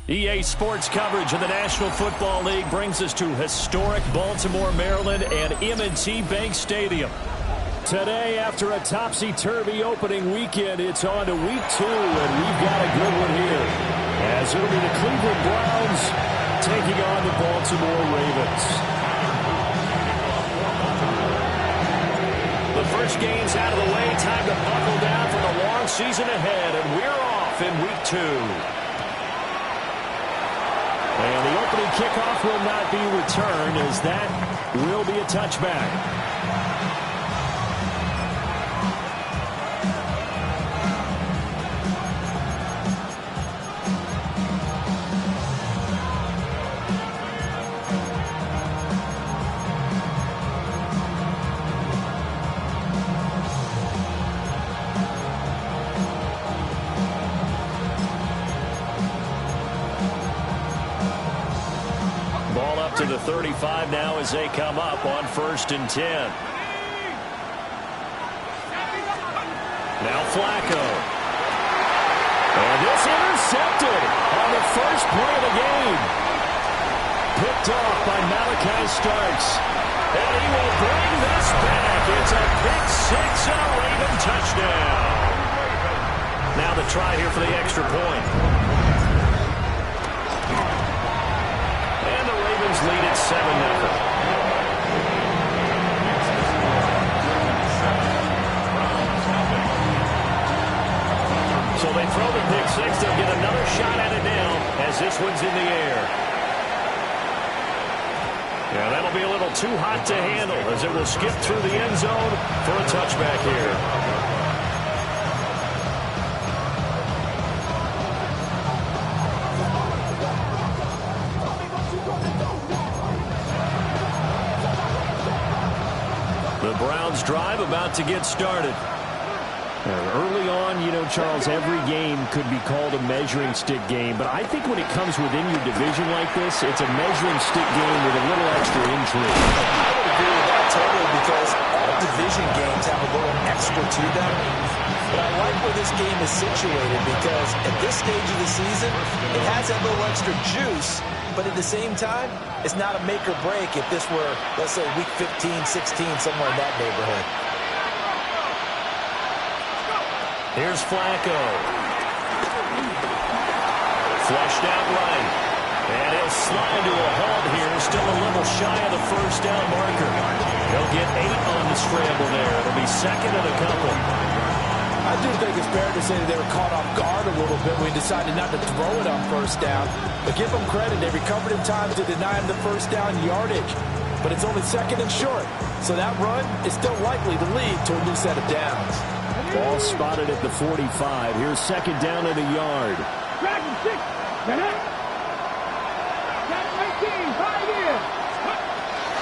EA Sports coverage of the National Football League brings us to historic Baltimore, Maryland and M&T Bank Stadium. Today, after a topsy-turvy opening weekend, it's on to week 2, and we've got a good one here. As it'll be the Cleveland Browns taking on the Baltimore Ravens. The first game's out of the way. Time to buckle down for the long season ahead, and we're off in week 2. And the opening kickoff will not be returned, as that will be a touchback. To the 35 now as they come up on 1st and 10. Now Flacco. And this intercepted on the first play of the game. Picked off by Malachi Starks. And he will bring this back. It's a pick six and a Raven touchdown. Now the try here for the extra point. Lead at 7-0. So they throw the pick six. They'll get another shot at it now as this one's in the air. Yeah, that'll be a little too hot to handle as it will skip through the end zone for a touchback here. Browns drive about to get started. Early on, you know, Charles, every game could be called a measuring stick game, but I think when it comes within your division like this, it's a measuring stick game with a little extra intrigue. I would agree with that totally, because all division games have a little extra to them. But I like where this game is situated, because at this stage of the season, it has that little extra juice. But at the same time, it's not a make or break if this were, let's say, week 15, 16, somewhere in that neighborhood. Here's Flacco. Flushed out right. And he'll slide to a halt here. Still a little shy of the first down marker. He'll get 8 on the scramble there. It'll be second and a couple. I do think it's fair to say that they were caught off guard a little bit when we decided not to throw it on first down. But give them credit. They recovered in time to deny him the first down yardage. But it's only second and short. So that run is still likely to lead to a new set of downs. Ball spotted at the 45. Here's second down at a yard.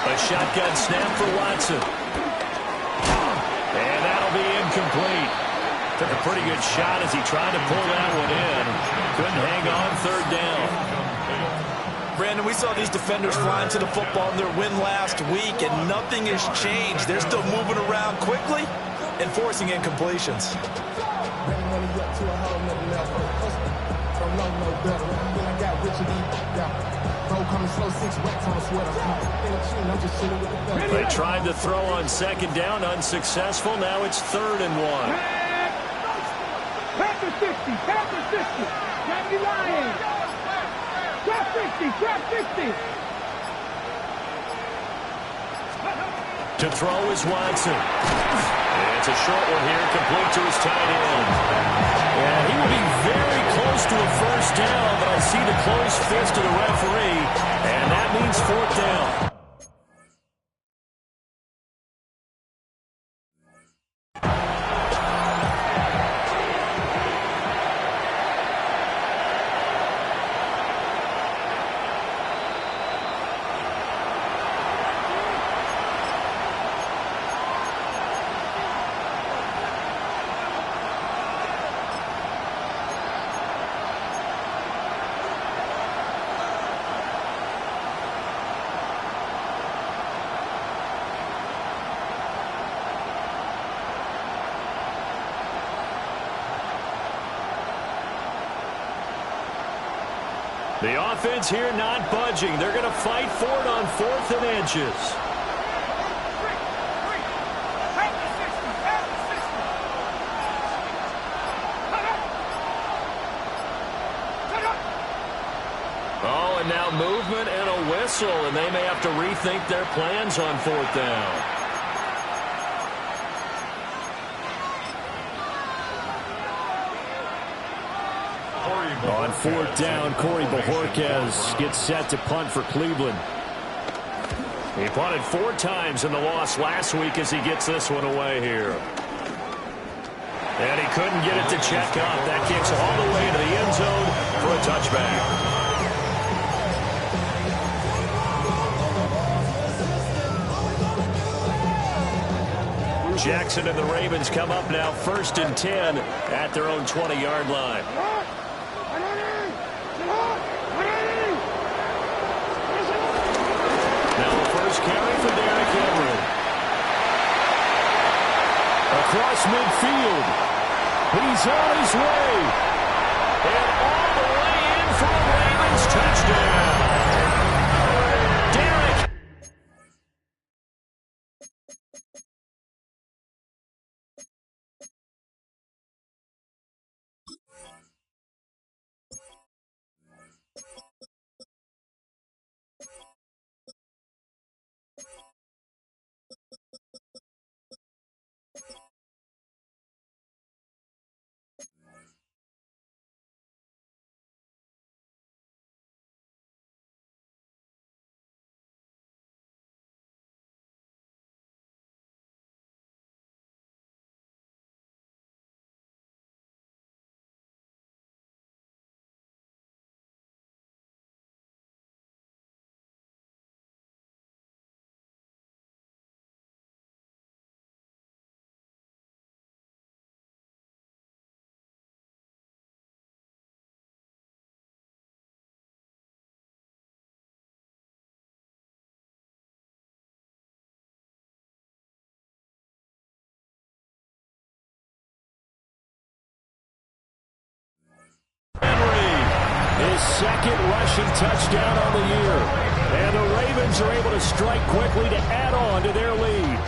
A shotgun snap for Watson. And that'll be incomplete. Took a pretty good shot as he tried to pull that one in. Couldn't hang on, third down. Brandon, we saw these defenders flying to the football in their win last week, and nothing has changed. They're still moving around quickly and forcing incompletions. They tried to throw on second down, unsuccessful. Now it's 3rd and 1. Panther 50, Panther 50. Miami Lions. Drop 50, drop 50. To throw is Watson. It's a short one here, complete to his tight end. And he will be very close to a first down, but I see the closed fist of the referee, and that means 4th down. The offense here not budging. They're going to fight for it on 4th and inches. Oh, and now movement and a whistle, and they may have to rethink their plans on 4th down. On 4th down, Corey Bojorquez gets set to punt for Cleveland. He punted 4 times in the loss last week as he gets this one away here. And he couldn't get it to check up. That kicks all the way into the end zone for a touchback. Jackson and the Ravens come up now 1st and 10 at their own 20-yard line. Now the first carry for Derrick Henry. Across midfield. He's on his way. And all the way in for a Ravens touchdown. Derrick. His 2nd rushing touchdown on the year. And the Ravens are able to strike quickly to add on to their lead.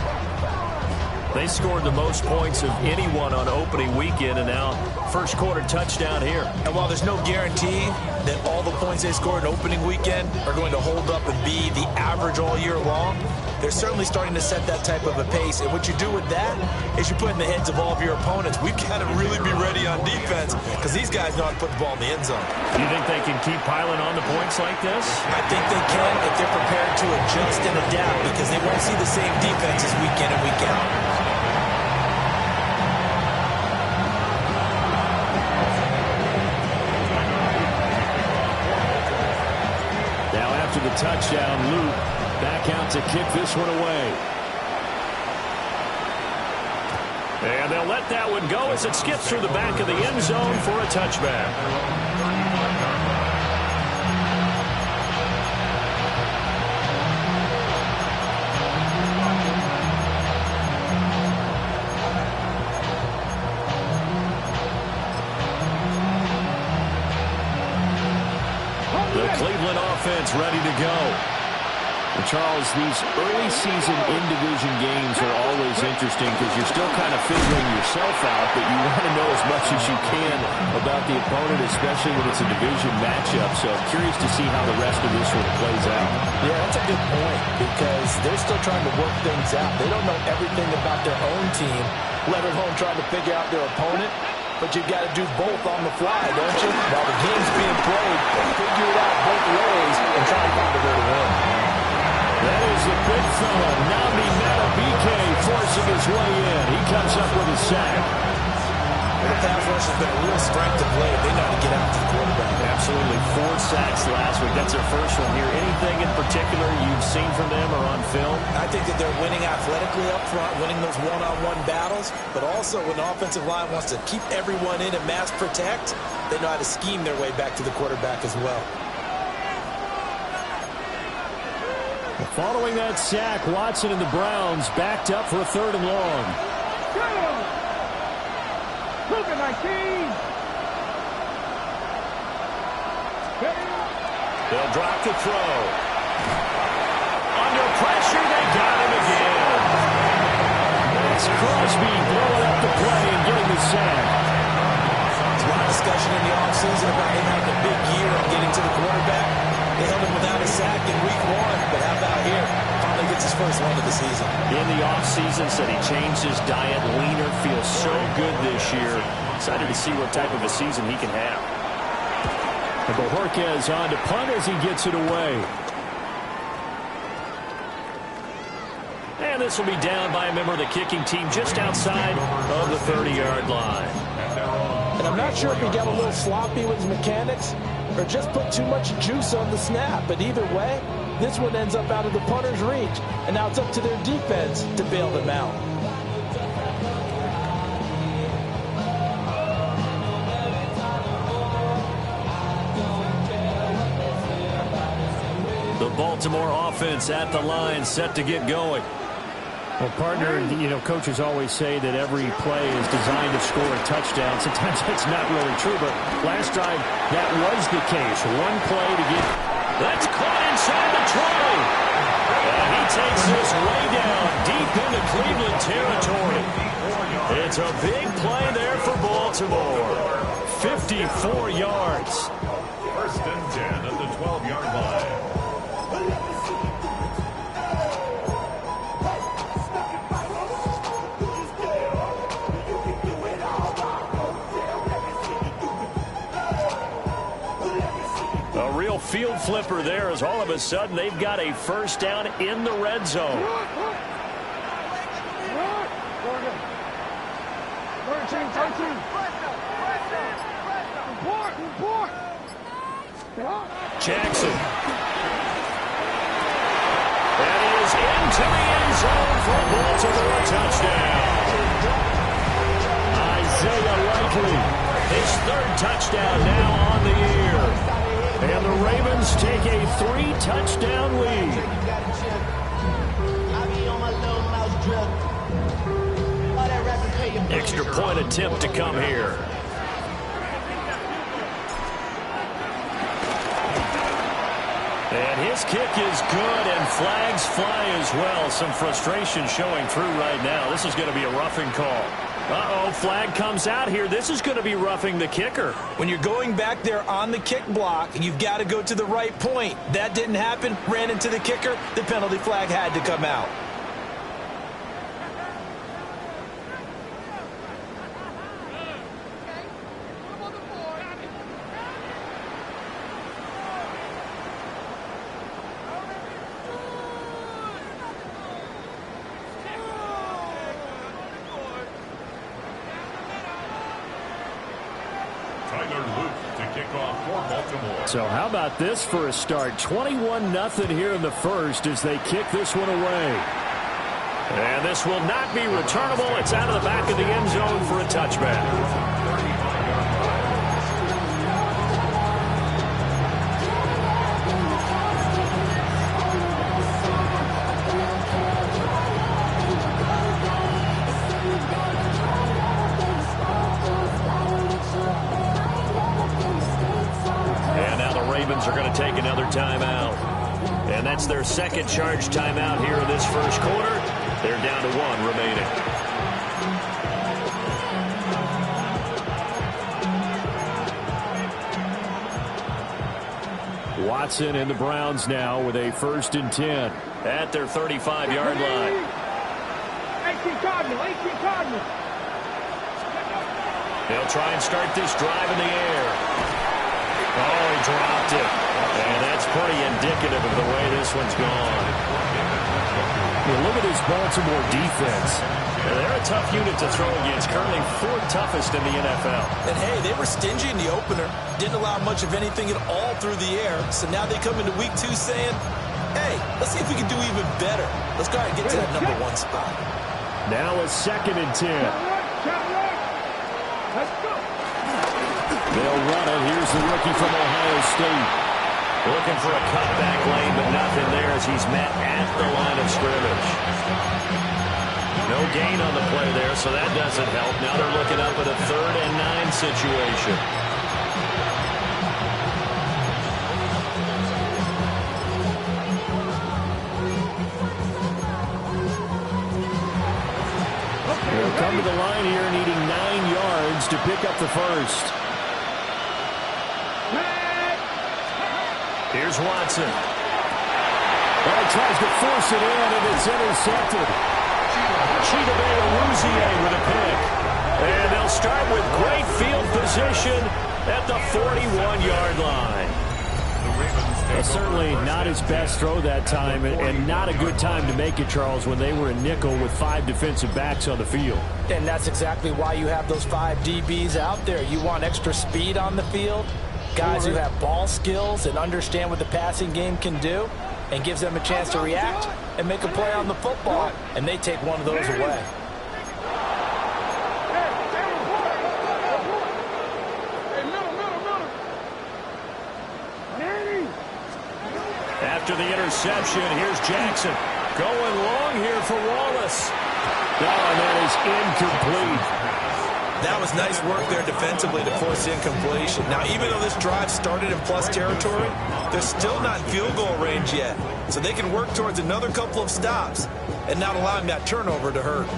They scored the most points of anyone on opening weekend, and now first quarter touchdown here. And while there's no guarantee that all the points they scored opening weekend are going to hold up and be the average all year long, they're certainly starting to set that type of a pace. And what you do with that is you put in the heads of all of your opponents, we've got to really be ready on defense because these guys know how to put the ball in the end zone. Do you think they can keep piling on the points like this? I think they can if they're prepared to adjust and adapt because they won't see the same defenses week in and week out. After the touchdown, Luke back out to kick this one away. And they'll let that one go as it skips through the back of the end zone for a touchback. Cleveland offense ready to go. And Charles, these early season in-division games are always interesting because you're still kind of figuring yourself out, but you want to know as much as you can about the opponent, especially when it's a division matchup. So I'm curious to see how the rest of this one plays out. Yeah, that's a good point because they're still trying to work things out. They don't know everything about their own team, let alone trying to figure out their opponent. But you've got to do both on the fly, don't you? While the game's being played, figure it out both ways and try to find a way to win. That is the big fella, Nami Matabike, forcing his way in. He comes up with a sack. Well, the pass rush has been a real strength of late. They know how to get out to the quarterback. Absolutely. 4 sacks last week. That's their first one here. Anything in particular you've seen from them or on film? I think that they're winning athletically up front, winning those one-on-one battles, but also when the offensive line wants to keep everyone in and mass protect, they know how to scheme their way back to the quarterback as well. Following that sack, Watson and the Browns backed up for a 3rd and long. Look at 19. They'll drop the throw. Under pressure, they got him again. That's Crosby blowing up the play and getting the sack. There's a lot of discussion in the offseason about him having a big year on getting to the quarterback. They held him without a sack in week 1, but how about here? Finally gets his first one of the season. In the offseason, said he changed his diet. Leaner, feels so good this year. Excited to see what type of a season he can have. And Bojorquez on to punt as he gets it away. And this will be down by a member of the kicking team just outside of the 30-yard line. And I'm not sure if he got a little sloppy with his mechanics or just put too much juice on the snap. But either way, this one ends up out of the punter's reach. And now it's up to their defense to bail them out. The Baltimore offense at the line, set to get going. Well, partner, you know, coaches always say that every play is designed to score a touchdown. Sometimes that's not really true, but last drive, that was the case. One play to get... That's caught inside the 20. And he takes this way down deep into Cleveland territory. It's a big play there for Baltimore. 54 yards. First and 10 at the 12-yard line. Field flipper there as all of a sudden they've got a first down in the red zone. Jackson. And he is into the end zone for a Baltimore touchdown. Isaiah Likely, his 3rd touchdown now on the year. And the Ravens take a 3-touchdown lead. Extra point attempt to come here. And his kick is good, and flags fly as well. Some frustration showing through right now. This is going to be a roughing call. Uh-oh, flag comes out here. This is going to be roughing the kicker. When you're going back there on the kick block, you've got to go to the right point. That didn't happen. Ran into the kicker. The penalty flag had to come out. So how about this for a start? 21-0 here in the first as they kick this one away. And this will not be returnable. It's out of the back of the end zone for a touchback. Are going to take another timeout. And that's their second charge timeout here in this first quarter. They're down to 1 remaining. Watson and the Browns now with a 1st and 10 at their 35-yard line. 18 Cardinals. They'll try and start this drive in the air. Oh, he dropped it. And that's pretty indicative of the way this one's gone. Well, look at this Baltimore defense. They're a tough unit to throw against. Currently 4th toughest in the NFL. And, hey, they were stingy in the opener. Didn't allow much of anything at all through the air. So now they come into week 2 saying, hey, let's see if we can do even better. Let's go ahead and get to that number 1 spot. Now a 2nd and 10. Let's go. They'll run it. Here's the rookie from Ohio State. Looking for a cutback lane, but nothing there as he's met at the line of scrimmage. No gain on the play there, so that doesn't help. Now they're looking up at a 3rd and 9 situation. line here, needing 9 yards to pick up the first. Here's Watson. Well, he tries to force it in, and it's intercepted. Chidobe with a pick. And they'll start with great field position at the 41-yard line. Certainly not his best throw that time, and not a good time to make it, Charles, when they were in nickel with 5 defensive backs on the field. And that's exactly why you have those 5 DBs out there. You want extra speed on the field, guys who have ball skills and understand what the passing game can do, and gives them a chance to react and make a play on the football, and they take one of those away. After the interception, here's Jackson. Going long here for Wallace. Oh, and that is incomplete. That was nice work there defensively to force incompletion. Now, even though this drive started in plus territory, they're still not in field goal range yet. So they can work towards another couple of stops and not allowing that turnover to hurt.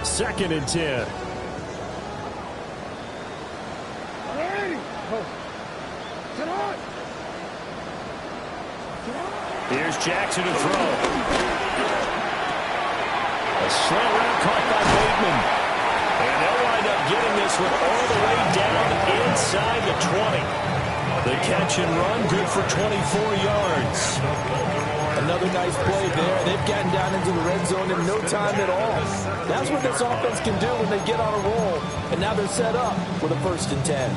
Second and 10. Here's Jackson to throw. A slant route caught by Bateman. And they'll wind up getting this one all the way down inside the 20. The catch and run, good for 24 yards. Another nice play there. They've gotten down into the red zone in no time at all. That's what this offense can do when they get on a roll. And now they're set up for the 1st and 10.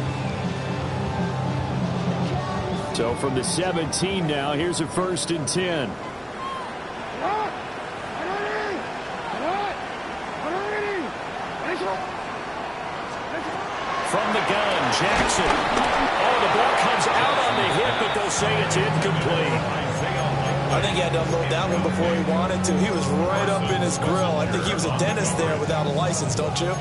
So from the 17 now, here's a 1st and 10. From the gun, Jackson. Oh, the ball comes out on the hit, but they'll say it's incomplete. I think he had to unload that one before he wanted to. He was right up in his grill. I think he was a dentist there without a license, don't you?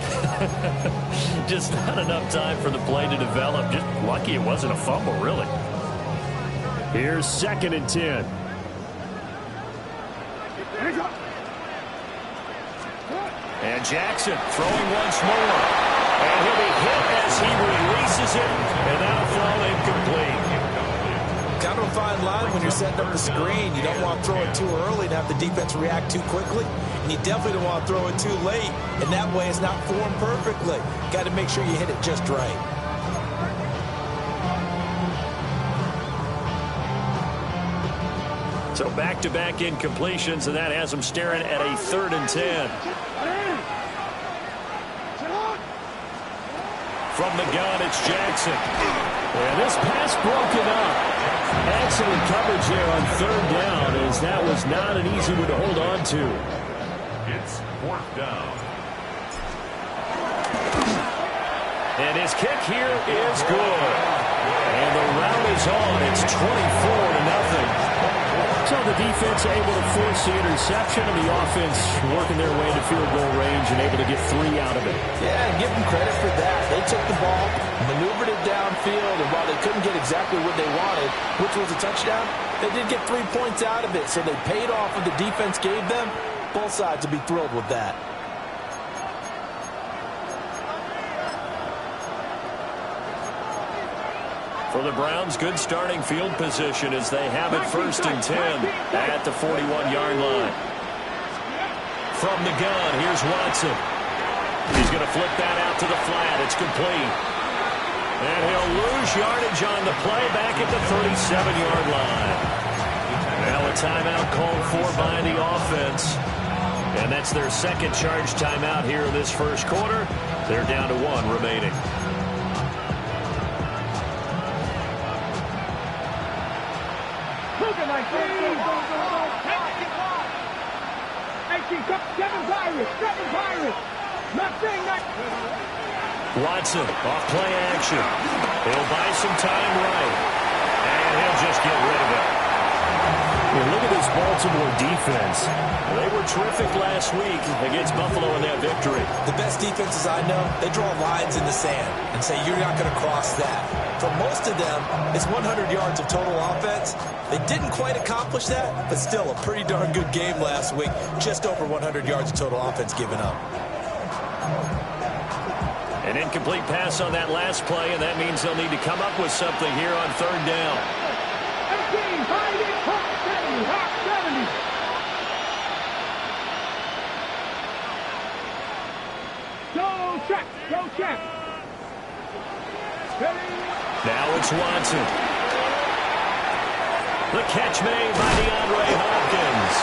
Just not enough time for the play to develop. Just lucky it wasn't a fumble, really. Here's 2nd and 10. And Jackson throwing once more. And he'll be hit as he releases it. And that'll fall incomplete. Kind of a fine line when you're setting up the screen. You don't want to throw it too early and have the defense react too quickly. And you definitely don't want to throw it too late. And that way it's not formed perfectly. Got to make sure you hit it just right. So back-to-back incompletions, and that has them staring at a 3rd and 10. From the gun, it's Jackson. And this pass broken up. Excellent coverage there on 3rd down, as that was not an easy one to hold on to. It's 4th down. And his kick here is good. And the round is on. It's 24-0. So the defense able to force the interception, and the offense working their way to field goal range and able to get 3 out of it. Yeah, and give them credit for that. They took the ball, maneuvered it downfield, and while they couldn't get exactly what they wanted, which was a touchdown, they did get 3 points out of it. So they paid off what the defense gave them. Both sides will be thrilled with that. For the Browns, good starting field position as they have it 1st and 10 at the 41-yard line. From the gun, here's Watson. He's going to flip that out to the flat. It's complete. And he'll lose yardage on the play back at the 37-yard line. Now a timeout called for by the offense. And that's their 2nd charge timeout here in this 1st quarter. They're down to 1 remaining. Watson off play action. He'll buy some time right. And he'll just get rid of it. Well, look at this Baltimore defense. They were terrific last week against Buffalo in that victory. The best defenses I know, they draw lines in the sand and say you're not going to cross that. For most of them, it's 100 yards of total offense. They didn't quite accomplish that, but still a pretty darn good game last week. Just over 100 yards of total offense given up. An incomplete pass on that last play, and that means they'll need to come up with something here on third down. 18, high, hot 70, hot 70. Go check, go check. Now it's Watson. The catch made by DeAndre Hopkins.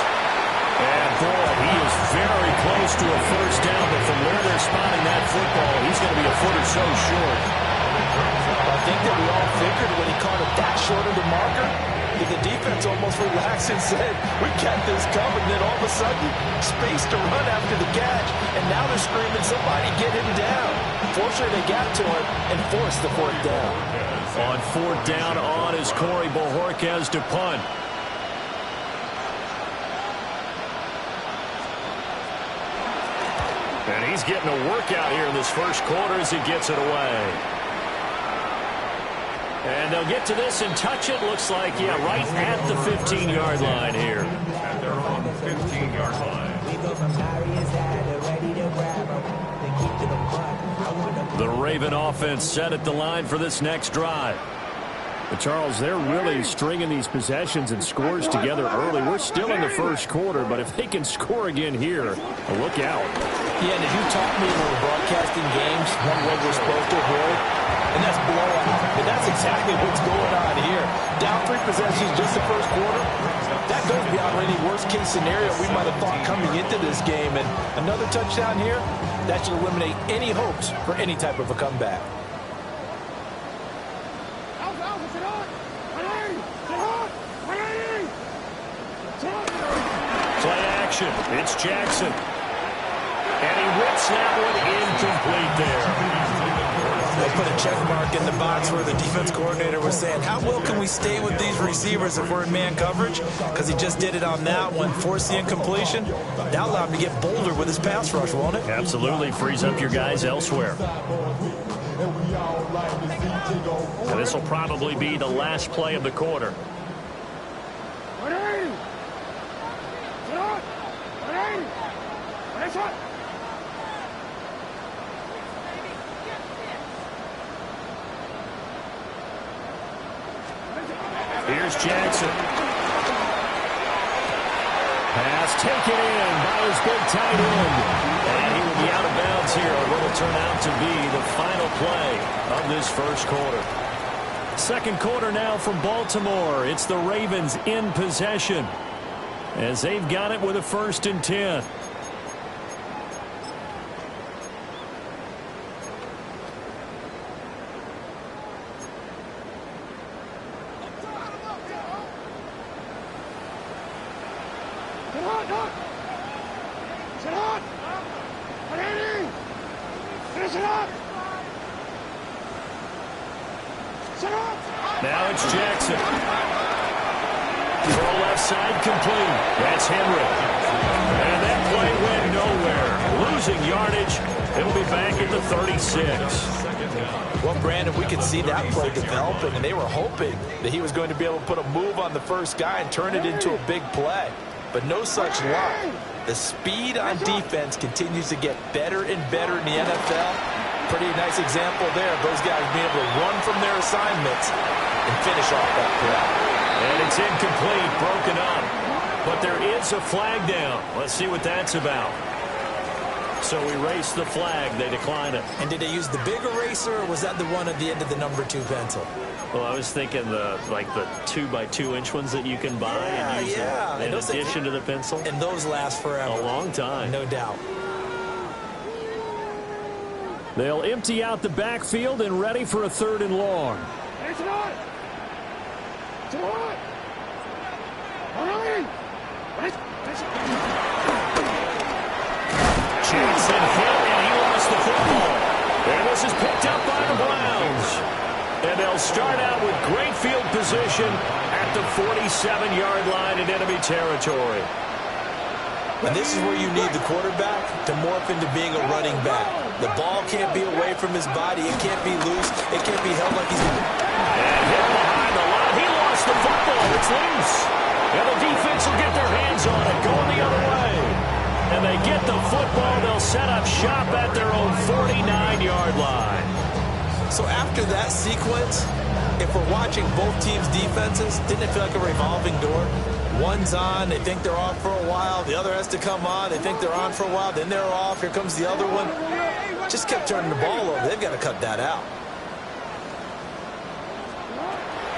And boy, he is very close to a first down, but from where they're spotting that football, he's going to be a foot or so short. I think that we all figured when he caught it that short of the marker, that the defense almost relaxed and said, we got this covered. And then all of a sudden, space to run after the catch. And now they're screaming, somebody get him down. Fortunately, they got to him and forced the fourth down. On fourth down on is Corey Bojorquez to punt. And he's getting a workout here in this first quarter as he gets it away. And they'll get to this and touch it. Looks like, yeah, right at the 15-yard line here. At their own 15-yard line. The Raven offense set at the line for this next drive. But Charles, they're really stringing these possessions and scores together early. We're still in the first quarter, but if they can score again here, look out. Yeah, and if you taught me when we're broadcasting games, one way we're supposed to avoid, and that's blowout. And that's exactly what's going on here. Down 3 possessions just the first quarter. That goes beyond any worst-case scenario we might have thought coming into this game. And another touchdown here, that should eliminate any hopes for any type of a comeback. Play action. It's Jackson. And he rips that one incomplete there. They put a check mark in the box where the defense coordinator was saying, how well can we stay with these receivers if we're in man coverage? Because he just did it on that one, forced the incompletion. That allowed him to get bolder with his pass rush, won't it? Absolutely. Frees up your guys elsewhere. And this will probably be the last play of the quarter. Here's Jackson. Pass taken in by his big tight end. And he will be out of bounds here on what will turn out to be the final play of this first quarter. Second quarter now from Baltimore. It's the Ravens in possession as they've got it with a 1st and 10. Now it's Jackson. Throw left side complete. That's Henry. And that play went nowhere. Losing yardage. It'll be back at the 36. Well, Brandon, we could see that play developing, and they were hoping that he was going to be able to put a move on the first guy and turn it into a big play. But no such luck. The speed on defense continues to get better and better in the NFL. Pretty nice example there of those guys being able to run from their assignments and finish off that play. And it's incomplete, broken up. But there is a flag down. Let's see what that's about. So erase the flag. They decline it. And did they use the big eraser, or was that the one at the end of the number 2 pencil? Well, I was thinking the 2x2-inch ones that you can buy and use in addition to the pencil. And those last forever. A long time. No doubt. They'll empty out the backfield and ready for a 3rd and long. Jackson hit, and he lost the football. And this is picked up by the Browns. And they'll start out with great field position at the 47-yard line in enemy territory. And this is where you need the quarterback to morph into being a running back. The ball can't be away from his body. It can't be loose. It can't be held like he's going to. And hit behind the line. He lost the football. It's loose. And the defense will get their hands on it, going the other way. And they get the football. They'll set up shop at their own 49-yard line. So after that sequence, if we're watching both teams' defenses, didn't it feel like a revolving door? One's on, they think they're off for a while. The other has to come on, they think they're on for a while. Then they're off, here comes the other one. Just kept turning the ball over. They've got to cut that out.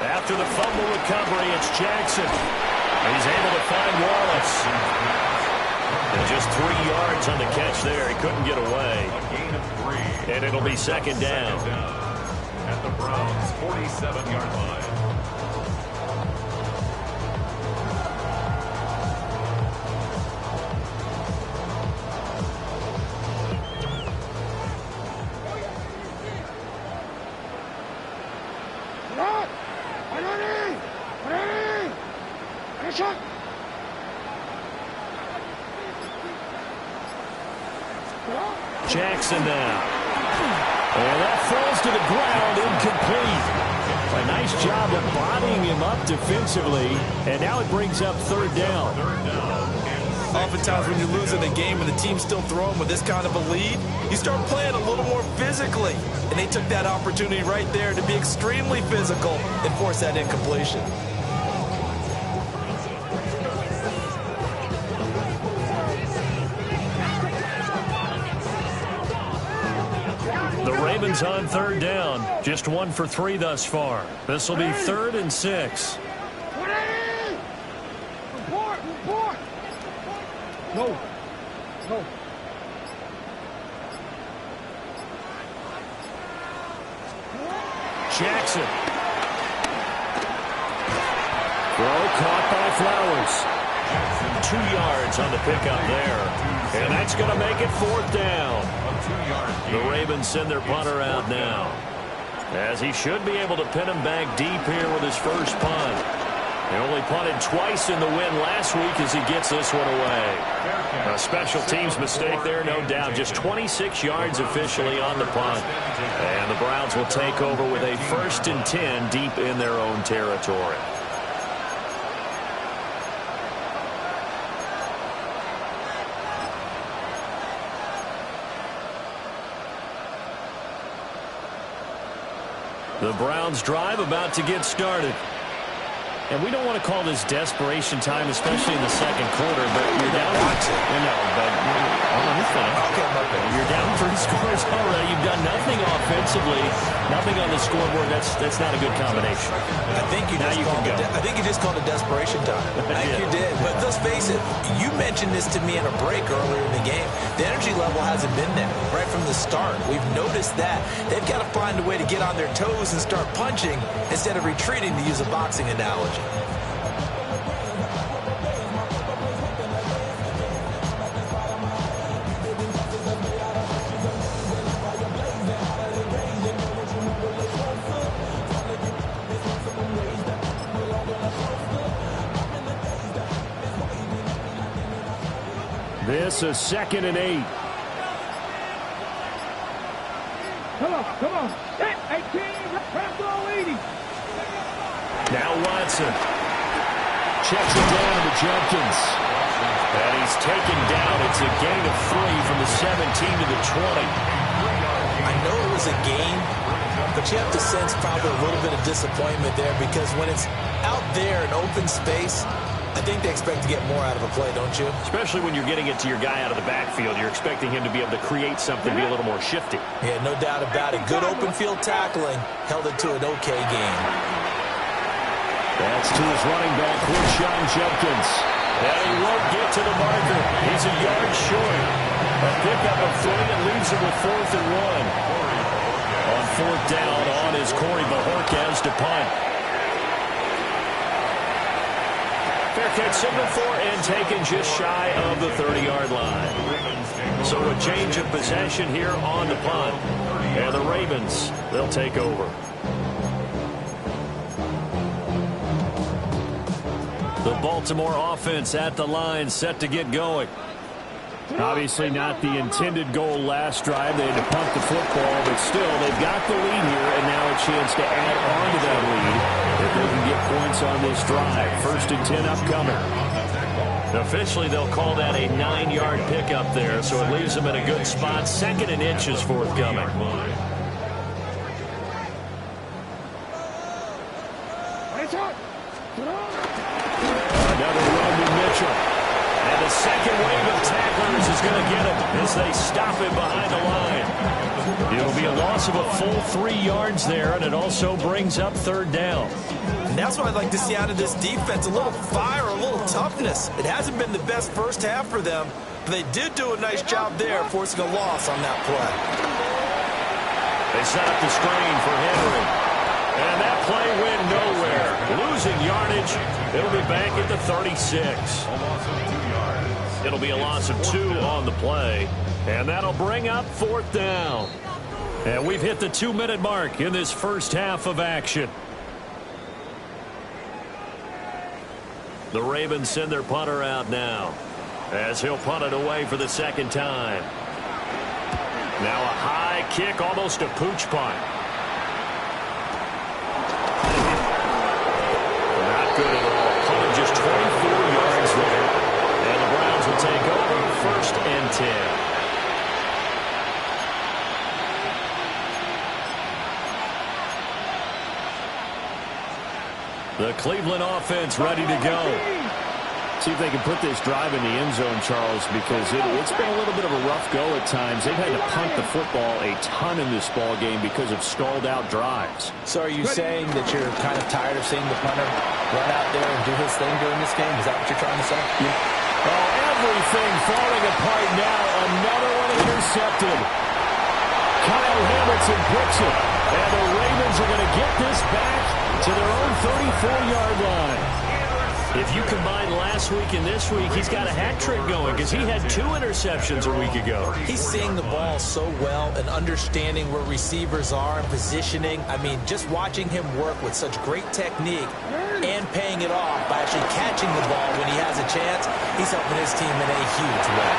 After the fumble recovery, it's Jackson. He's able to find Wallace. And just 3 yards on the catch there. He couldn't get away. A gain of 3. And it'll be second down. At the Browns' 47-yard line. Jackson now. And that falls to the ground, incomplete. A nice job of bodying him up defensively. And now it brings up third down. Oftentimes when you're losing a game and the team's still throwing with this kind of a lead, you start playing a little more physically. And they took that opportunity right there to be extremely physical and force that incompletion. Ravens on third down. Just 1 for 3 thus far. This will be 3rd and 6. Report! No. Jackson. Throw caught by Flowers. 2 yards on the pickup there. And that's going to make it 4th down. The Ravens send their punter out now, as he should be able to pin him back deep here with his first punt. He only punted twice in the win last week as he gets this one away. A special teams mistake there, no doubt. Just 26 yards officially on the punt. And the Browns will take over with a 1st and 10 deep in their own territory. The Browns drive about to get started. And we don't want to call this desperation time, especially in the second quarter, but you're down. You're down 3 scores already. You've done nothing offensively, nothing on the scoreboard. That's not a good combination. I think you just called it desperation time. I think you did. But let's face it, you mentioned this to me in a break earlier in the game. The energy level hasn't been there right from the start. We've noticed that. They've got to find a way to get on their toes and start punching instead of retreating, to use a boxing analogy. This is 2nd and 8. Come on. 18, press all 80. Now Watson. Checks it down to Jenkins. And he's taken down. It's a gain of 3 from the 17 to the 20. I know it was a gain, but you have to sense probably a little bit of disappointment there, because when it's out there in open space, I think they expect to get more out of a play, don't you? Especially when you're getting it to your guy out of the backfield. You're expecting him to be able to create something, be a little more shifty. Yeah, no doubt about it. Good open field tackling. Held it to an okay game. That's to his running back, Quinshon Judkins. And he won't get to the marker. He's a yard short. A pickup of 3 and leaves him with 4th and 1. On 4th down, on is Corey Bajorquez to punt. Fair catch signal for and taken just shy of the 30-yard line. So a change of possession here on the punt. And the Ravens, they'll take over. The Baltimore offense at the line, set to get going. Obviously not the intended goal last drive. They had to punt the football, but still, they've got the lead here, and now a chance to add on to that lead if they can get points on this drive. 1st and 10 upcoming. Officially, they'll call that a 9-yard pickup there, so it leaves them in a good spot. 2nd and inches forthcoming. Another run to Mitchell. And the second wave of tacklers is going to get him as they stop him behind the line. It'll be a loss of a full 3 yards there, and it also brings up 3rd down. And that's what I'd like to see out of this defense, a little fire, a little toughness. It hasn't been the best first half for them, but they did do a nice job there forcing a loss on that play. They set up the screen for Henry. And that play went nowhere. Losing yardage. It'll be back at the 36. It'll be a loss of 2 on the play. And that'll bring up 4th down. And we've hit the 2-minute mark in this first half of action. The Ravens send their punter out now as he'll punt it away for the 2nd time. Now a high kick, almost a pooch punt. Not good at all. Punted just 24 yards there. And the Browns will take over 1st and 10. The Cleveland offense ready to go. See if they can put this drive in the end zone, Charles, because it's been a little bit of a rough go at times. They've had to punt the football a ton in this ball game because of stalled-out drives. So are you saying that you're kind of tired of seeing the punter run out there and do his thing during this game? Is that what you're trying to say? Yeah. Oh, everything falling apart now. Another one intercepted. Kyle Hamilton picks it. And the Ravens are going to get this back to their own 34-yard line. If you combine last week and this week, he's got a hat trick going because he had 2 interceptions a week ago. He's seeing the ball so well and understanding where receivers are and positioning. I mean, just watching him work with such great technique and paying it off by actually catching the ball when he has a chance, he's helping his team in a huge way.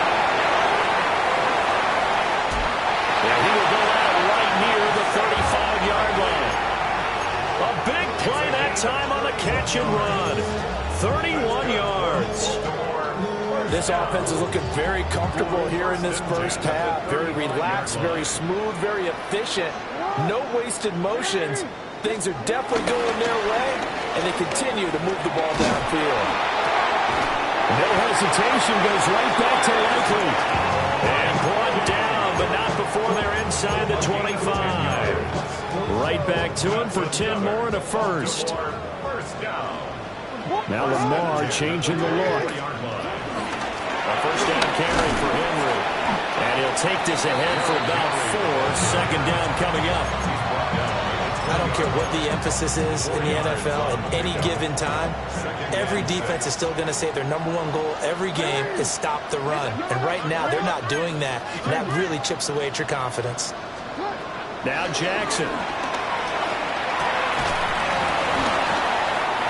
Yeah, he will go out right near the 35-yard line. A big play that time on the catch and run. 31 yards. This offense is looking very comfortable here in this first half. Very relaxed, very smooth, very efficient. No wasted motions. Things are definitely going their way, and they continue to move the ball downfield. No hesitation, goes right back to Likely. And brought down, but not before they're inside the 25. Right back to him for 10 more and a first. Now Lamar changing the look. A first down carry for Henry. And he'll take this ahead for about 4. 2nd down coming up. I don't care what the emphasis is in the NFL at any given time. Every defense is still going to say their #1 goal every game is stop the run. And right now, they're not doing that. And that really chips away at your confidence. Now Jackson.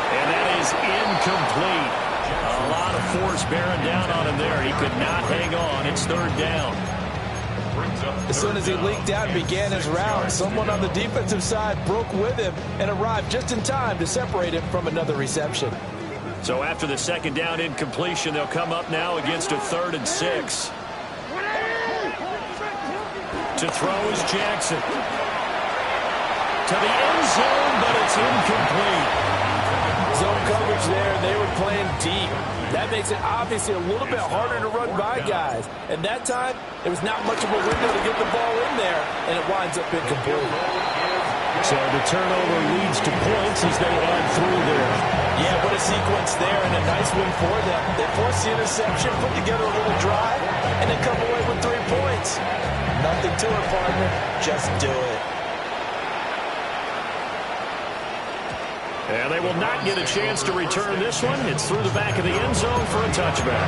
And that is incomplete. A lot of force bearing down on him there. He could not hang on. It's 3rd down. As soon as he leaked out and began his route, someone on the defensive side broke with him and arrived just in time to separate him from another reception. So after the 2nd down incompletion, they'll come up now against a 3rd and 6. To throw is Jackson. To the end zone, but it's incomplete. Zone coverage there, they were playing deep. That makes it obviously a little bit harder to run by guys. And that time, there was not much of a window to get the ball in there, and it winds up incomplete. So the turnover leads to points as they add 3 there. Yeah, what a sequence there, and a nice win for them. They forced the interception, put together a little drive, and then come away with 3 points. Nothing to it, partner. Just do it. And they will not get a chance to return this one. It's through the back of the end zone for a touchback.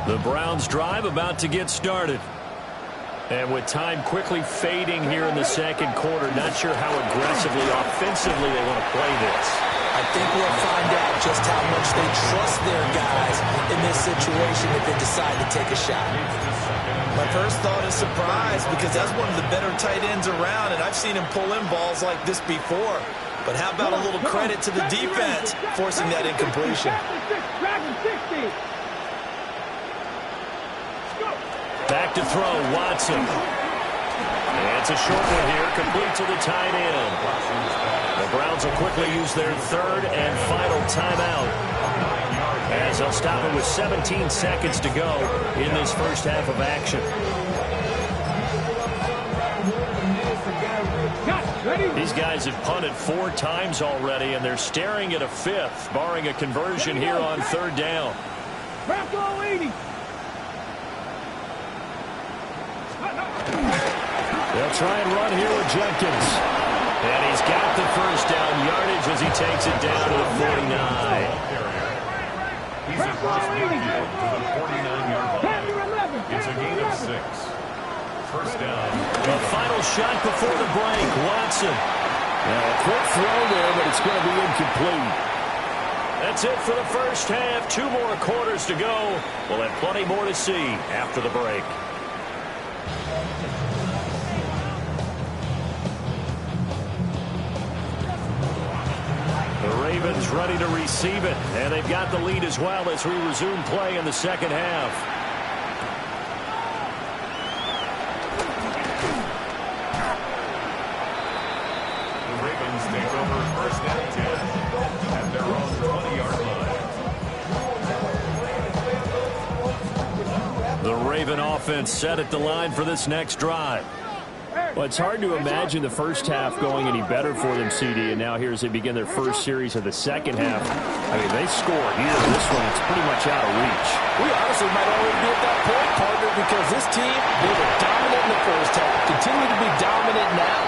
The Browns drive about to get started. And with time quickly fading here in the second quarter, not sure how aggressively, offensively they want to play this. I think we'll find out just how much they trust their guys in this situation if they decide to take a shot. My first thought is surprise because that's one of the better tight ends around, and I've seen him pull in balls like this before. But how about a little credit to the defense forcing that incompletion? Back to throw, Watson. And it's a short one here, complete to the tight end. The Browns will quickly use their third and final timeout, as they'll stop it with 17 seconds to go in this first half of action. These guys have punted 4 times already, and they're staring at a 5th, barring a conversion here on third down. They'll try and run here with Jenkins. And he's got the first down yardage as he takes it down to the 49. He's across midfield to the 49-yard line. It's a gain of 6. First down. The final shot before the break, Watson. Now a quick throw there, but it's going to be incomplete. That's it for the first half. 2 more quarters to go. We'll have plenty more to see after the break. The Ravens ready to receive it, and they've got the lead as well as we resume play in the second half. The Ravens take over first and 10 at their own 20-yard line. The Raven offense set at the line for this next drive. Well, it's hard to imagine the first half going any better for them, CD, and now here as they begin their first series of the second half. I mean, they score here. This one, it's pretty much out of reach. We honestly might already be at that point, partner, because this team, they were dominant in the first half, continue to be dominant now.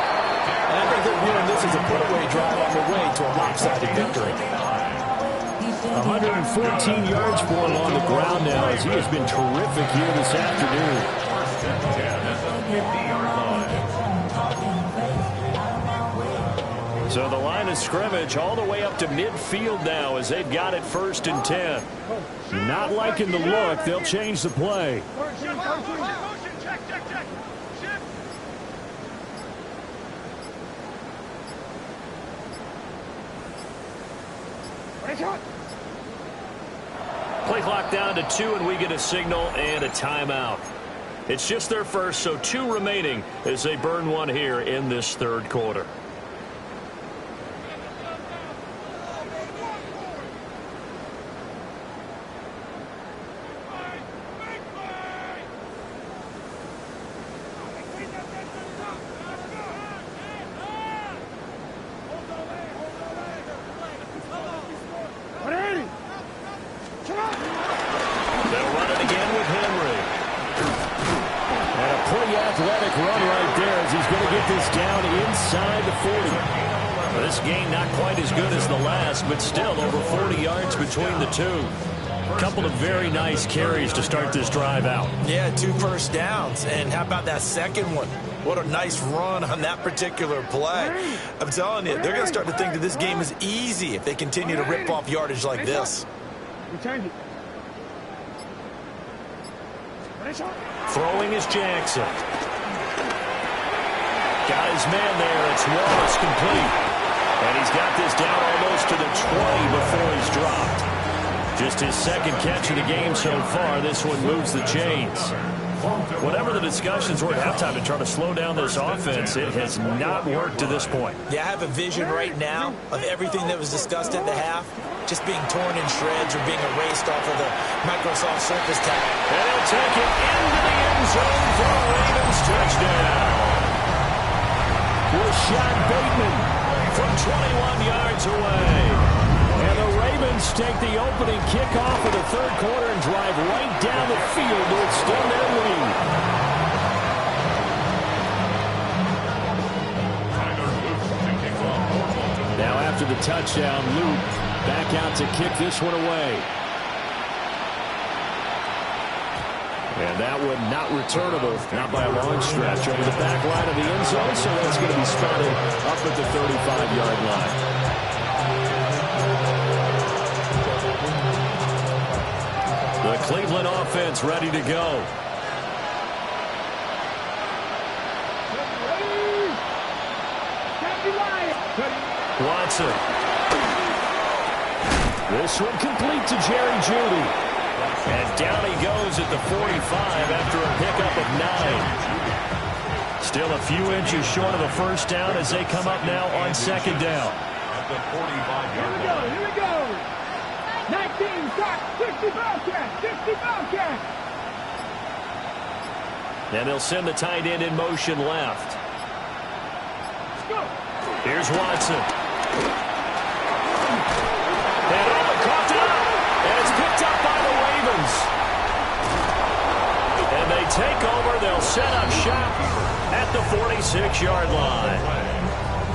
And I think they're viewing this as a put-away drive on the way to a lopsided victory. 114 yards for him on the ground now as he has been terrific here this afternoon. First and 10 at the 50-yard line. So the line of scrimmage all the way up to midfield now as they've got it first and 10. Not liking the look. They'll change the play. Play clock down to 2, and we get a signal and a timeout. It's just their first, so 2 remaining as they burn one here in this third quarter. Athletic run right there as he's going to get this down inside the 40. This game not quite as good as the last, but still over 40 yards between the two. A couple of very nice carries to start this drive out. Yeah, 2 first downs. And how about that second one? What a nice run on that particular play. I'm telling you, they're going to start to think that this game is easy if they continue to rip off yardage like this. Throwing is Jackson. Got his man there. It's Wallace complete. And he's got this down almost to the 20 before he's dropped. Just his second catch of the game so far. This one moves the chains. Whatever the discussions were at halftime to try to slow down this offense, it has not worked to this point. Yeah, I have a vision right now of everything that was discussed at the half just being torn in shreds or being erased off of the Microsoft Surface tab. And he'll take it into the end zone for a Ravens touchdown. Rashad Bateman from 21 yards away. And the Ravens take the opening kickoff of the third quarter and drive right down the field to extend their lead. Now after the touchdown, Luke back out to kick this one away. And that one not returnable, not by a long stretch, over the back line of the end zone, so that's going to be spotted up at the 35-yard line. The Cleveland offense ready to go. Watson. This one complete to Jerry Jeudy. And down he goes at the 45 after a pickup of 9. Still a few inches short of a first down as they come up now on second down. At the 45-yard line. Here we go. 19, shot, 60 Bobcat, 60 Bobcat. And they'll send the tight end in motion left. Let's go. Here's Watson. And coughed it up. And it's picked up by the Ravens. And they take over. They'll set up shop at the 46-yard line.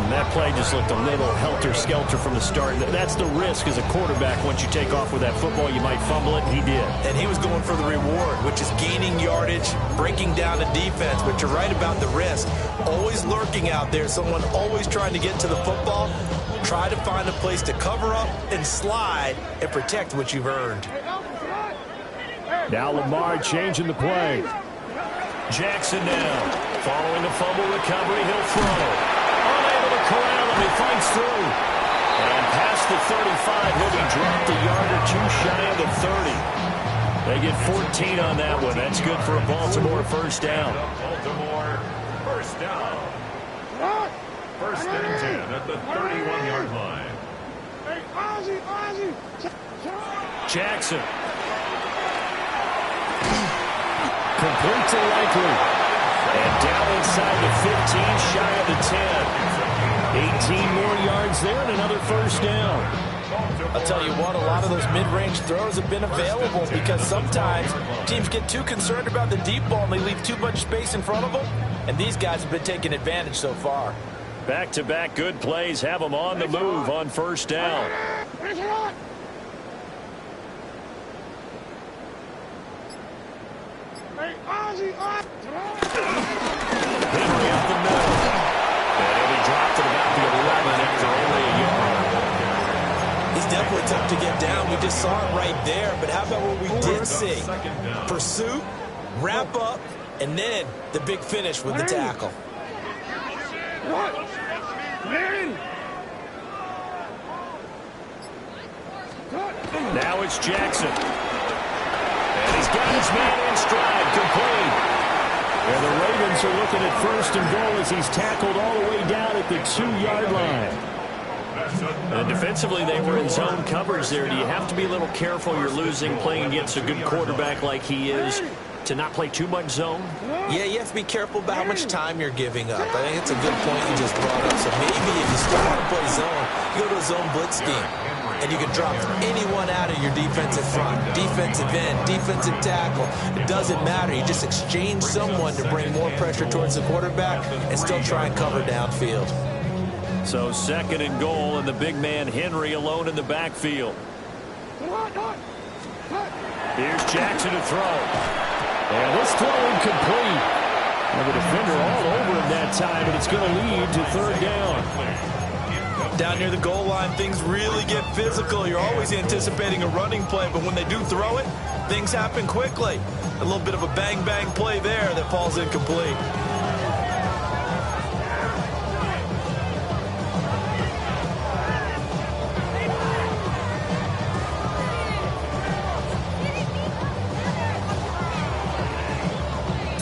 And that play just looked a little helter-skelter from the start. That's the risk as a quarterback. Once you take off with that football, you might fumble it. He did. And he was going for the reward, which is gaining yardage, breaking down the defense. But you're right about the risk. Always lurking out there, someone always trying to get to the football. Try to find a place to cover up and slide and protect what you've earned. Now Lamar changing the play. Jackson now. Following a fumble recovery, he'll throw. Unable to corral him, he fights through. And past the 35, he'll be dropped a yard or two shy of the 30. They get 14 on that one. That's good for a Baltimore first down. Baltimore first down. First and 10 at the 31-yard line. Hey, Ozzie. Jackson. Complete to Likely. And down inside the 15, shy of the 10. 18 more yards there and another first down. I'll tell you what, a lot of those mid-range throws have been available because sometimes teams get too concerned about the deep ball and they leave too much space in front of them. And these guys have been taking advantage so far. Back-to-back good plays have them on the move on first down. Henry up the middle. And he'll be dropped at about the 11 after only a yard. He's definitely tough to get down. We just saw it right there. But how about what we did see? Pursuit, wrap up, and then the big finish with the tackle. Now it's Jackson. And he's got his man in stride, complete. And the Ravens are looking at first and goal as he's tackled all the way down at the 2-yard line. And defensively, they were in zone coverage there. Do you have to be a little careful? You're losing, playing against a good quarterback like he is, to not play too much zone? Yeah, you have to be careful about how much time you're giving up. I think it's a good point you just brought up. So maybe if you still want to play zone, you go to a zone blitz scheme. And you can drop anyone out of your defensive front, defensive end, defensive tackle. It doesn't matter. You just exchange someone to bring more pressure towards the quarterback and still try and cover downfield. So second and goal, and the big man Henry alone in the backfield. Here's Jackson to throw. And this throw incomplete. And the defender all over him that time, and it's going to lead to third down. Down near the goal line, things really get physical. You're always anticipating a running play, but when they do throw it, things happen quickly. A little bit of a bang-bang play there that falls incomplete.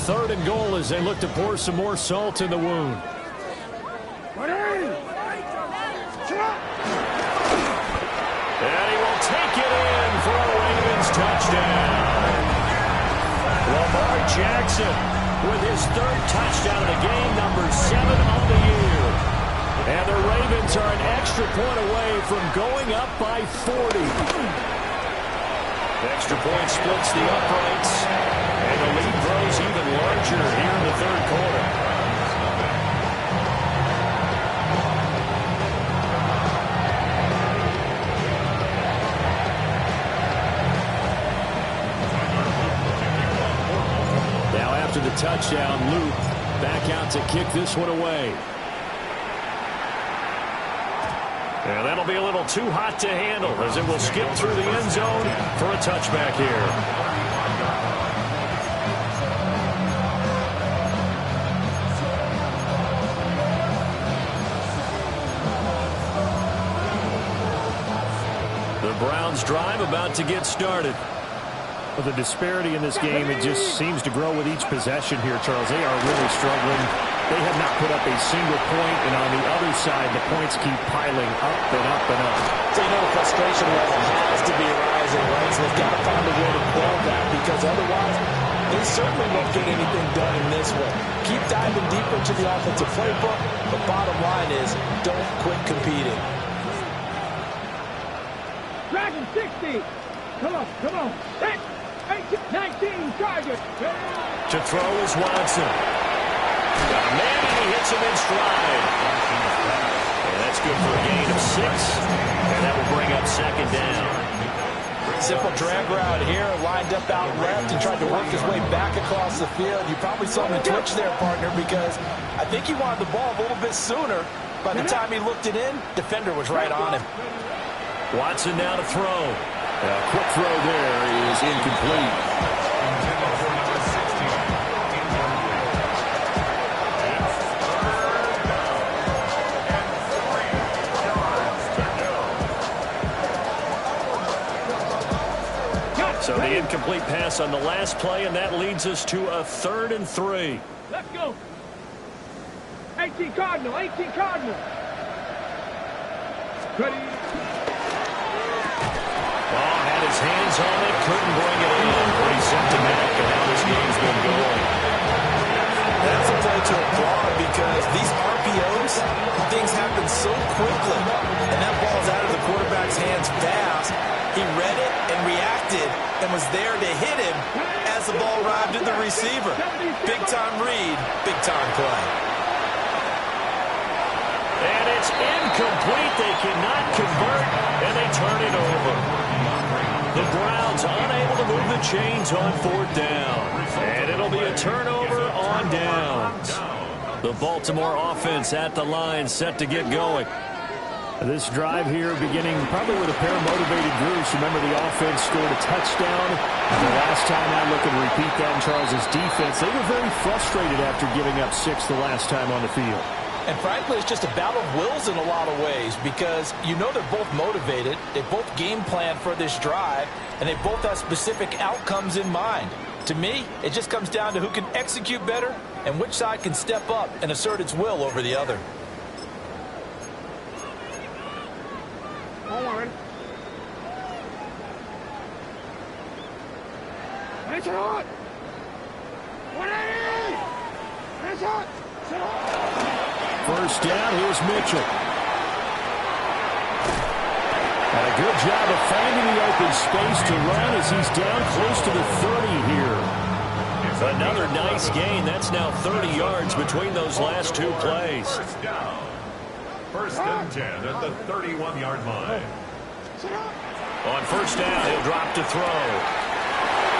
Third and goal as they look to pour some more salt in the wound. And he will take it in for a Ravens touchdown. Lamar Jackson with his third touchdown of the game, number 7 on the year. And the Ravens are an extra point away from going up by 40. The extra point splits the uprights, and the lead grows even larger here in the third quarter. after the touchdown. Luke back out to kick this one away. And that'll be a little too hot to handle as it will skip through the end zone for a touchback here. The Browns drive about to get started. Well, the disparity in this game, it just seems to grow with each possession here, Charles. They are really struggling. They have not put up a single point, and on the other side, the points keep piling up and up and up. So you know the frustration level has to be rising, right? So they've got to find a way to quell that, because otherwise they certainly won't get anything done in this one. Keep diving deeper into the offensive playbook, but bottom line is don't quit competing. Dragon 60. Come on, come on. 19 Chargers. To throw is Watson. Got a man, and he hits him in stride. And that's good for a gain of 6. And that will bring up second down. Simple drag route here, lined up out left and tried to work his way back across the field. You probably saw him twitch there, partner, because I think he wanted the ball a little bit sooner. By the time he looked it in, defender was right on him. Watson now to throw. A quick throw there is incomplete. So the incomplete pass on the last play, and that leads us to a 3rd and 3. Let's go. 18 Cardinal, 18 Cardinal. Ready. Had his hands on it, couldn't bring it in. Pretty symptomatic of how this game's been going. That's a play to applaud, because these RPOs, things happen so quickly. And that ball's out of the quarterback's hands fast. He read it and reacted and was there to hit him as the ball arrived at the receiver. Big-time read, big-time play. And it's incomplete. They cannot convert, and they turn it over. The Browns unable to move the chains on 4th down. And it'll be a turnover on downs. The Baltimore offense at the line, set to get going. This drive here beginning probably with a pair of motivated groups. Remember, the offense scored a touchdown. The last time I look and repeat that in Charles's defense, they were very frustrated after giving up 6 the last time on the field. And frankly, it's just a battle of wills in a lot of ways, because you know they're both motivated, they both game plan for this drive, and they both have specific outcomes in mind. To me, it just comes down to who can execute better and which side can step up and assert its will over the other. Hold on. It's hot. 180. It's hot. First down, here's Mitchell. And a good job of finding the open space to run as he's down close to the 30 here. Another nice gain. That's now 30 yards between those last 2 plays. First and 10 at the 31-yard line. On first down, he'll drop to throw.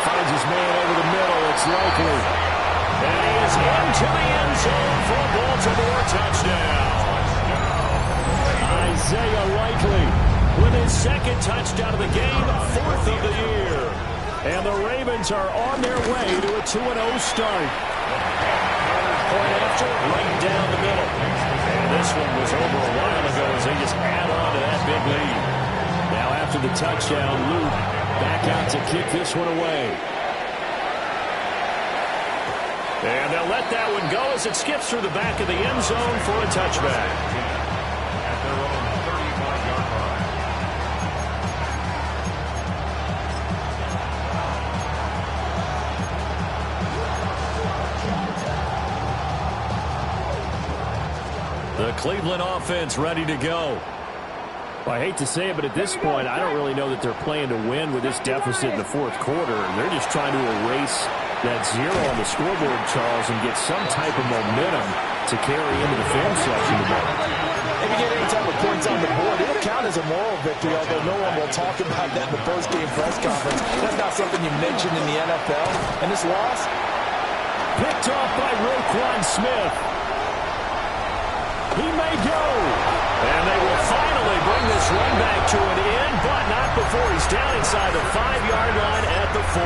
Finds his man over the middle. It's Likely. And he is into the end zone for a Baltimore touchdown. Isaiah Likely with his 2nd touchdown of the game, 4th of the year. And the Ravens are on their way to a 2-0 start. Point after, right down the middle. And this one was over a while ago as they just add on to that big lead. Now after the touchdown, Luke back out to kick this one away. And they'll let that one go as it skips through the back of the end zone for a touchback. At their own 35-yard line. The Cleveland offense ready to go. Well, I hate to say it, but at this point, I don't really know that they're playing to win with this deficit in the 4th quarter. They're just trying to erase that 0 on the scoreboard, Charles, and get some type of momentum to carry into the film section today. If you get any type of points on the board, it'll count as a moral victory, although no one will talk about that in the post-game press conference. That's not something you mention in the NFL. And this loss, Picked off by Roquan Smith. He may go. And they will finally bring this run back to an end, but not before he's down inside the 5-yard line at the 4.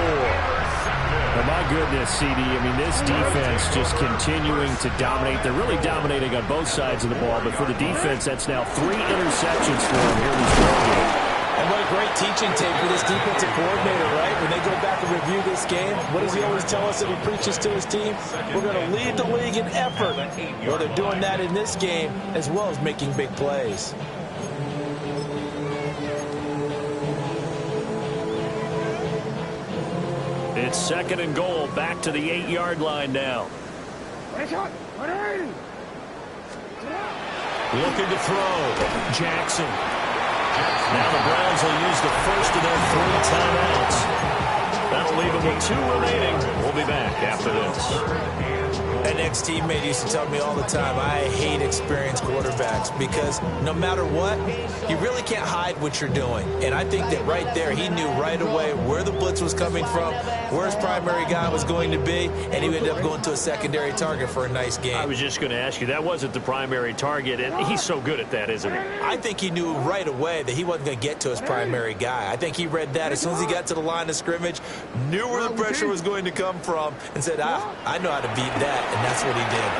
Oh, my goodness, CD. I mean, this defense just continuing to dominate. They're really dominating on both sides of the ball, but for the defense, that's now 3 interceptions for them here this game. And what a great teaching tape for this defensive coordinator, right? When they go back and review this game, what does he always tell us that he preaches to his team? We're going to lead the league in effort. Well, they're doing that in this game as well as making big plays. It's 2nd and goal, back to the 8-yard line now. Looking to throw. Jackson. Now the Browns will use the first of their 3 timeouts. That'll leave them with 2 remaining. We'll be back after this. An ex-teammate used to tell me all the time, I hate experienced quarterbacks because no matter what, you really can't hide what you're doing. And I think that right there, he knew right away where the blitz was coming from, where his primary guy was going to be, and he ended up going to a secondary target for a nice game. I was just going to ask you, that wasn't the primary target, and he's so good at that, isn't he? I think he knew right away that he wasn't going to get to his primary guy. I think he read that as soon as he got to the line of scrimmage, knew where the pressure was going to come from, and said, I know how to beat that, and that's what he did.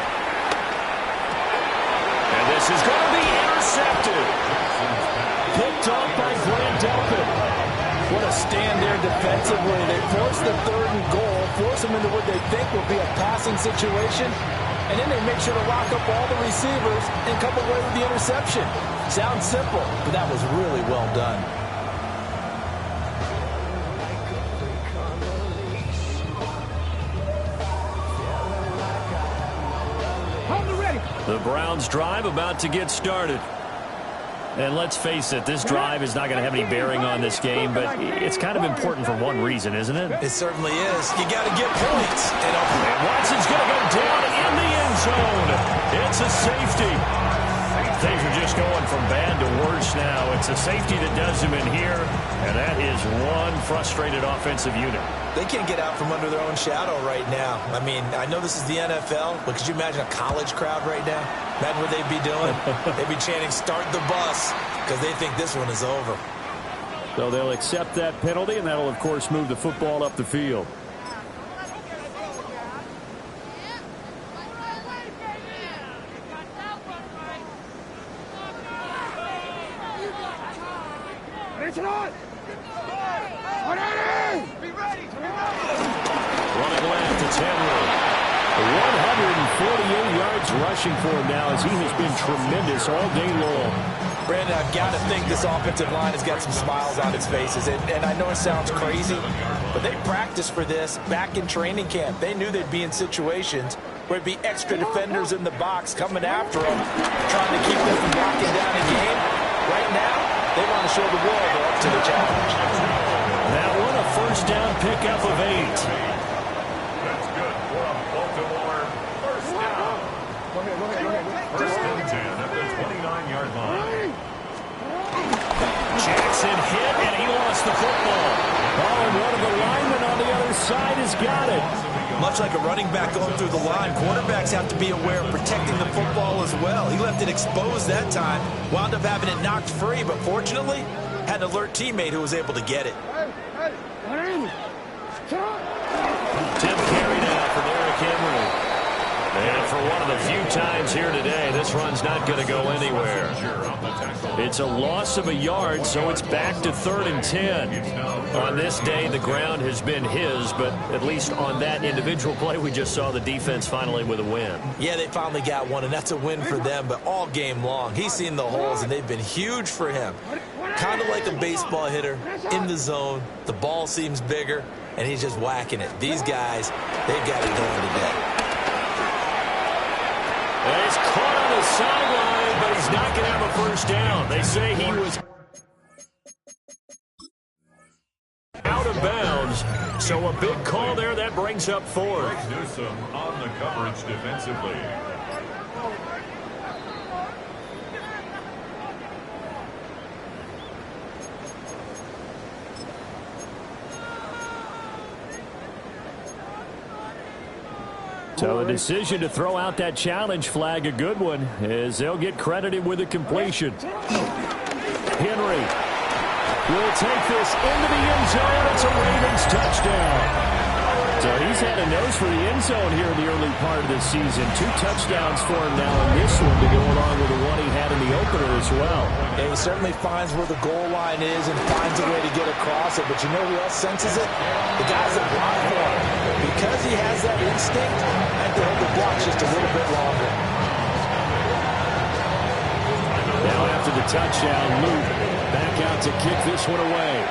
And this is going to be intercepted. Picked off by Grant Delpit. What a stand there defensively. They force the 3rd and goal, force them into what they think will be a passing situation, and then they make sure to lock up all the receivers and come away with the interception. Sounds simple, but that was really well done. The Browns drive about to get started. And let's face it, this drive is not going to have any bearing on this game, but it's kind of important for one reason, isn't it? It certainly is. You got to get points. And Watson's going to go down in the end zone. It's a safety. Things are just going from bad to worse now. It's a safety that does him in here, and that is one frustrated offensive unit. They can't get out from under their own shadow right now. I mean, I know this is the NFL, but could you imagine a college crowd right now? Imagine what they'd be doing. They'd be chanting, "Start the bus," because they think this one is over. So they'll accept that penalty, and that'll, of course, move the football up the field. Running left, it's Henry. 148 yards rushing for him now as he has been tremendous all day long. Brandon, I've got to think this offensive line has got some smiles on its faces. And I know it sounds crazy, but they practiced for this back in training camp. They knew they'd be in situations where it'd be extra defenders in the box coming after them, trying to keep them from blocking down a game. Right now, they want to show the world they're up to the challenge. That one a first down pickup of 8. That's good for a Baltimore first down. First and 10 at the 29-yard line. Jackson hit, and he lost the football. Oh, and one of the linemen on the other side has got it. Much like a running back going through the line, quarterbacks have to be aware of protecting the football as well. He left it exposed that time, wound up having it knocked free, but fortunately, had an alert teammate who was able to get it. Tim carry now for Derrick Henry. And for one of the few times here today, this run's not going to go anywhere. It's a loss of a yard, so it's back to 3rd and 10. On this day, the ground has been his, but at least on that individual play, we just saw the defense finally with a win. Yeah, they finally got one, and that's a win for them, but all game long, he's seen the holes, and they've been huge for him. Kind of like a baseball hitter in the zone. The ball seems bigger, and he's just whacking it. These guys, they've got it going today. And he's caught on the sideline, but he's not going to have a first down. They say he was out of bounds. So a big call there. That brings up 4th. Newsome on the coverage defensively. So the decision to throw out that challenge flag, a good one, as they'll get credited with a completion. Henry will take this into the end zone. It's a Ravens touchdown. So he's had a nose for the end zone here in the early part of the season. 2 touchdowns for him now in this one to go along with the one he had in the opener as well. Yeah, he certainly finds where the goal line is and finds a way to get across it. But you know who else senses it? The guys that block for him. Because he has that instinct, I have to hold the block just a little bit longer. Now after the touchdown, Luke back out to kick this one away.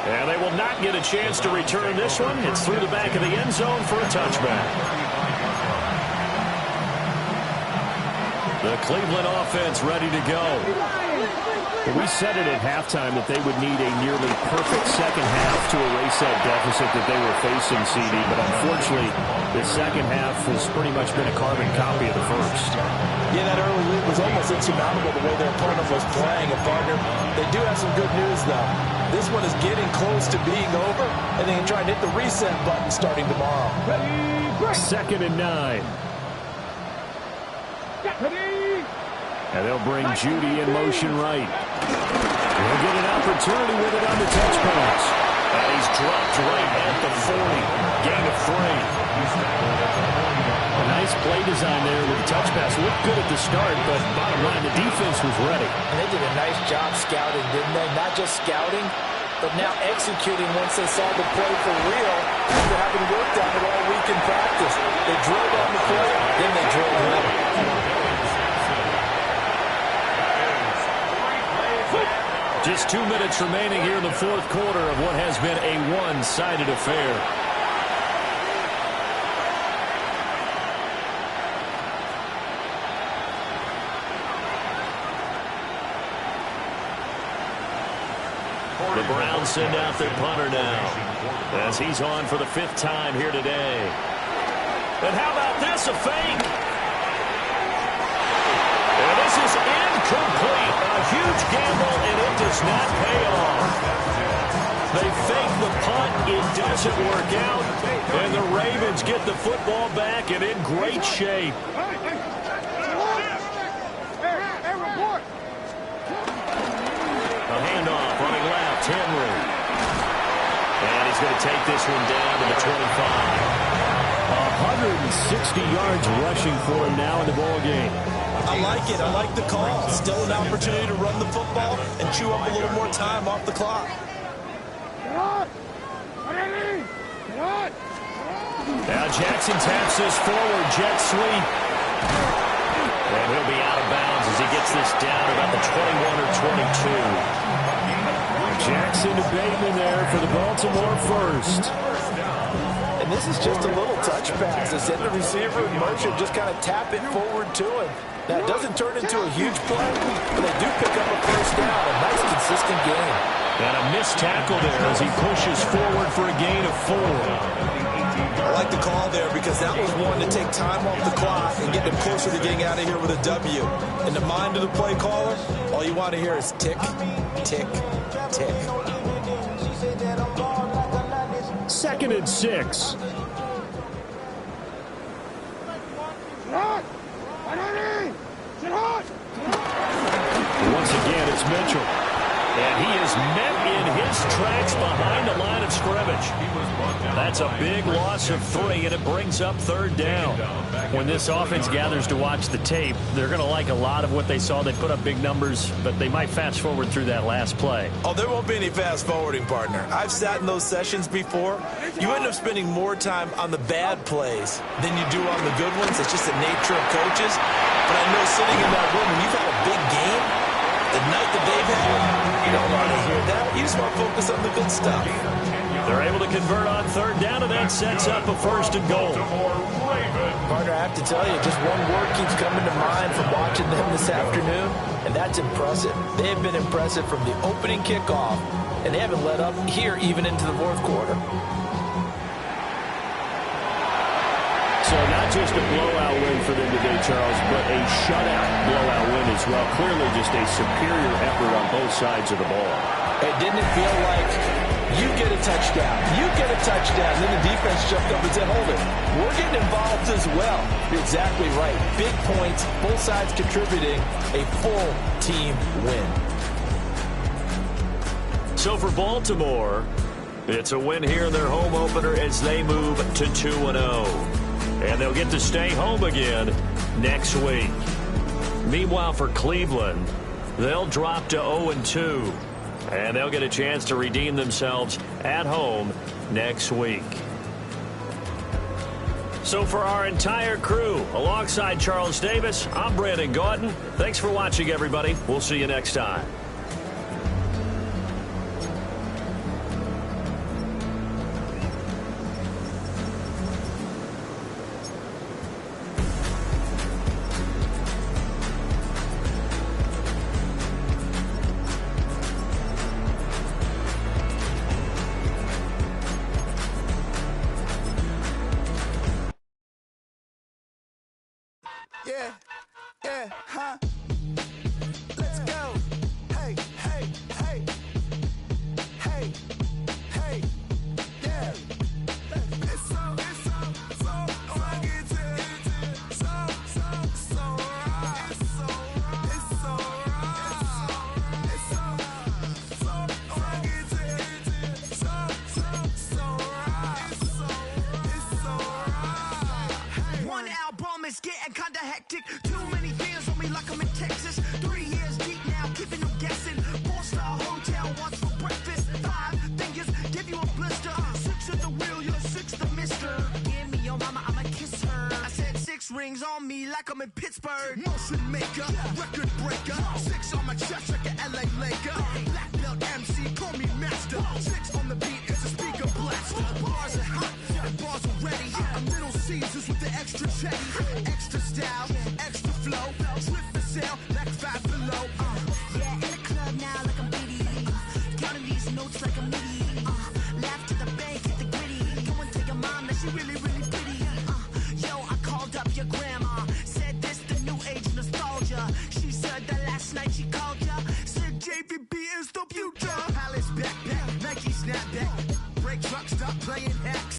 And they will not get a chance to return this one. It's through the back of the end zone for a touchback. The Cleveland offense ready to go. We said it at halftime that they would need a nearly perfect second half to erase that deficit that they were facing, CD. But unfortunately, the second half has pretty much been a carbon copy of the first. Yeah, that early lead was almost insurmountable the way their opponent was playing. And, partner, they do have some good news, though. This one is getting close to being over, and they can try and hit the reset button starting tomorrow. 2nd and 9. And they'll bring Judy in motion right. He'll get an opportunity with it on the touch pass. And he's dropped right at the 40. Gain of 3. A nice play design there with the touch pass. Looked good at the start, but bottom line, the defense was ready. And they did a nice job scouting, didn't they? Not just scouting, but now executing once they saw the play for real after having worked on it all week in practice. They drilled on the play, then they drilled him. Just 2 minutes remaining here in the fourth quarter of what has been a one-sided affair. The Browns send out their punter now as he's on for the 5th time here today. And how about this, a fake? And this is incomplete. A huge gamble, and it does not pay off. They fake the punt. It doesn't work out. And the Ravens get the football back and in great shape. A handoff running left, Henry. And he's going to take this one down to the 25. 160 yards rushing for him now in the ball game. I like it. I like the call. Still an opportunity to run the football and chew up a little more time off the clock. Now Jackson taps this forward, jet sweep. And he'll be out of bounds as he gets this down about the 21 or 22. Jackson to Bateman there for the Baltimore first. And this is just a little touch pass. They send the receiver in motion, just kind of tap it forward to him. Now, it doesn't turn into a huge play, but they do pick up a first down. A nice, consistent game. And a missed tackle there as he pushes forward for a gain of 4. I like the call there because that was one to take time off the clock and get them closer to getting out of here with a W. In the mind of the play caller, all you want to hear is tick, tick, tick. 2nd and 6. Once again, it's Mitchell. And he is met in his tracks behind the line of scrimmage. That's a big loss of 3, and it brings up 3rd down. When this offense gathers to watch the tape, they're going to like a lot of what they saw. They put up big numbers, but they might fast forward through that last play. Oh, there won't be any fast forwarding, partner. I've sat in those sessions before. You end up spending more time on the bad plays than you do on the good ones. It's just the nature of coaches. But I know sitting in that room, when you've had a big game, the night that they've had, you don't want to hear that. You just want to focus on the good stuff. They're able to convert on 3rd down, and that sets up a 1st and goal. Partner, I have to tell you, just one word keeps coming to mind from watching them this afternoon, and that's impressive. They have been impressive from the opening kickoff, and they haven't let up here even into the 4th quarter. So not just a blowout win for them today, Charles, but a shutout blowout win as well. Clearly just a superior effort on both sides of the ball. It didn't feel like you get a a touchdown. You get a touchdown. Then the defense jumped up and said, hold it. We're getting involved as well. You're exactly right. Big points, both sides contributing, a full team win. So for Baltimore, it's a win here in their home opener as they move to 2-0. And they'll get to stay home again next week. Meanwhile, for Cleveland, they'll drop to 0-2. And they'll get a chance to redeem themselves at home next week. So for our entire crew, alongside Charles Davis, I'm Brandon Gaudin. Thanks for watching, everybody. We'll see you next time. Yeah, yeah, huh? Let's go. Hey, hey, hey. Hey, hey, yeah. It's so rugged. So right. It's so rugged. It's so right. It's so right. One album is getting kinda hectic. Too many fans on me like I'm in Texas. 3 years deep now, keeping them guessing. 4-star hotel, what's for breakfast? 5 fingers, give you a blister. 6 at the wheel, you're 6 the mister. Give me your mama, I'ma kiss her. I said 6 rings on me like I'm in Pittsburgh. Motion maker, record breaker. 6 on my chest like an LA Laker. Black belt MC, call me master. 6 on the beat, it's a speaker blaster. Bars are hot, and bars are ready. I'm Little Caesars with the extra chetty. Extra style, extra flow. Trip for sale, like 5 below. Yeah, in the club now like I'm Biddy. Counting these notes like I'm Nitty. Laugh to the bank, hit the gritty. Go and tell your mom that she really, really pretty. Yo, I called up your grandma. Said this the new age nostalgia. She said that last night she